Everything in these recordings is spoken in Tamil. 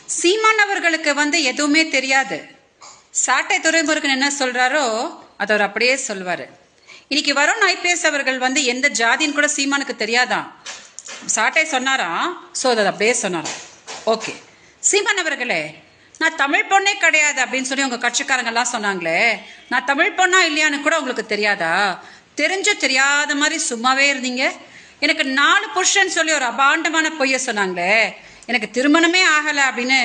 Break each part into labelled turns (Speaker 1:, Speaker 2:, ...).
Speaker 1: சீமான் அவர்களுக்கு எதுவுமே தெரியாது. சாட்டை துரைமுருகன் என்ன சொல்றாரோ அதை அவர் அப்படியே சொல்வாரு. இன்னைக்கு வருண் ஐபிஎஸ் அவர்கள் எந்த ஜாதின்னு கூட சீமானுக்கு தெரியாதான். சாட்டை சொன்னாராம், ஸோ அதை அப்படியே சொன்னாராம். ஓகே, சீமான் அவர்களே, நான் தமிழ் பொண்ணே கிடையாது அப்படின்னு சொல்லி உங்க கட்சிக்காரங்கெல்லாம் சொன்னாங்களே, நான் தமிழ் பொண்ணா இல்லையான்னு கூட உங்களுக்கு தெரியாதா? தெரிஞ்சு தெரியாத மாதிரி சும்மாவே இருந்தீங்க. எனக்கு 4 புருஷன் சொல்லி ஒரு அபாண்டமான பொய்ய சொன்னாங்களே, எனக்கு திருமணமே ஆகலை அப்படின்னு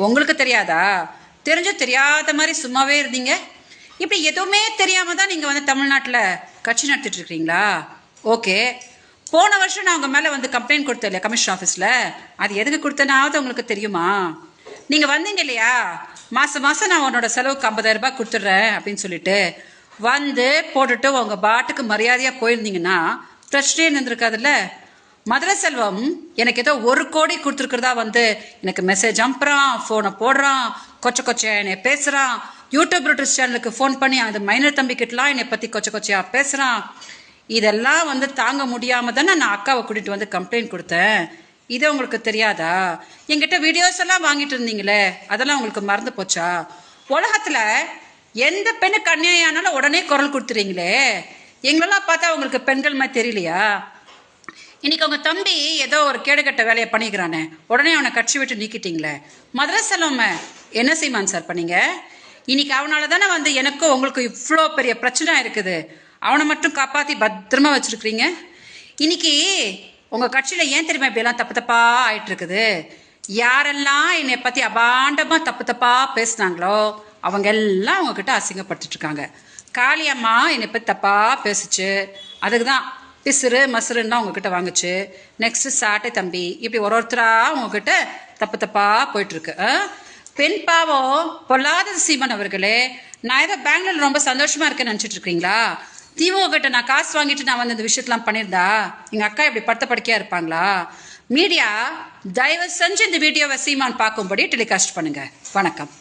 Speaker 1: உங்களுக்கு தெரியாதா? தெரிஞ்சு தெரியாத மாதிரி சும்மாவே இருந்தீங்க. இப்படி எதுவுமே தெரியாம தான் நீங்க தமிழ்நாட்டில் கட்சி நடத்திட்டு இருக்கீங்களா? ஓகே, போன வருஷம் நான் உங்க மேல கம்ப்ளைண்ட் கொடுத்தேன் இல்லையா கமிஷன் ஆஃபீஸ்ல, அது எதுக்கு கொடுத்தனாவது உங்களுக்கு தெரியுமா? நீங்க வந்தீங்க இல்லையா, மாசம் மாசம் நான் உன்னோட செலவுக்கு 50,000 ரூபாய் கொடுத்துட்றேன் அப்படின்னு சொல்லிட்டு போட்டுட்டு உங்க பாட்டுக்கு மரியாதையா போயிருந்தீங்கன்னா பிரச்சனையே இருந்திருக்காதுல்ல. மதுரை செல்வம் எனக்கு ஏதோ 1 கோடி கொடுத்துருக்கிறதா எனக்கு மெசேஜ் அனுப்புறான், போனை போடுறான், கொச்ச என்னை பேசுறான், யூடியூப் ரிட்டர்ஸ் சேனலுக்கு ஃபோன் பண்ணி அந்த மைனர் தம்பிக்கிட்டலாம் என்னை பத்தி கொச்சையா பேசுறான். இதெல்லாம் தாங்க முடியாம தானே நான் அக்காவை கூட்டிட்டு கம்ப்ளைண்ட் கொடுத்தேன். இது உங்களுக்கு தெரியாதா? என்கிட்ட வீடியோஸ் எல்லாம் வாங்கிட்டு இருந்தீங்களே, அதெல்லாம் உங்களுக்கு மறந்து போச்சா? உலகத்துல எந்த பெண்ணுக்கு அநியாயானாலும் உடனே குரல் கொடுத்துறீங்களே, எங்களெல்லாம் பார்த்தா உங்களுக்கு பெண்கள் மாதிரி தெரியலையா? இன்னைக்கு உங்க தம்பி ஏதோ ஒரு கேடுகட்ட வேலையை பண்ணிக்கிறானே, உடனே அவனை கட்சி விட்டு நீக்கிட்டீங்களே. மதுரை செல்வம் என்ன செய்வான் சார் பண்ணீங்க? இன்னைக்கு அவனால தானே எனக்கும் உங்களுக்கு இவ்வளோ பெரிய பிரச்சனை இருக்குது. அவனை மட்டும் காப்பாற்றி பத்திரமா வச்சிருக்கிறீங்க. இன்னைக்கு உங்க கட்சியில ஏன் தெரியுமா இப்படி எல்லாம் தப்பு தப்பா ஆயிட்டு இருக்குது? யாரெல்லாம் என்னை பத்தி அபாண்டமா தப்பு தப்பா பேசுனாங்களோ அவங்க எல்லாம் உங்ககிட்ட அசிங்கப்பட்டு இருக்காங்க. காளியம்மா என்னை பத்தி தப்பா பேசுச்சு, அதுக்கு தான் பிசுறு மசுருன்னா உங்ககிட்ட வாங்குச்சு. நெக்ஸ்ட் சாட்டை தம்பி, இப்படி ஒருத்தரா உங்ககிட்ட தப்பு தப்பா போயிட்டு இருக்கு. பெண் பாவம் பொல்லாத சீமன் அவர்களே, நான் ஏதோ பெங்களூர்ல ரொம்ப சந்தோஷமா இருக்கேன்னு நினைச்சிட்டு இருக்கீங்களா? திமுக கிட்ட நான் காசு வாங்கிட்டு நான் இந்த விஷயத்தெல்லாம் பண்ணியிருந்தா எங்க அக்கா இப்படி படுத்த படுக்கையா இருப்பாங்களா? மீடியா தயவு செஞ்சு இந்த வீடியோவை சீமான் பார்க்கும்படி டெலிகாஸ்ட் பண்ணுங்க. வணக்கம்.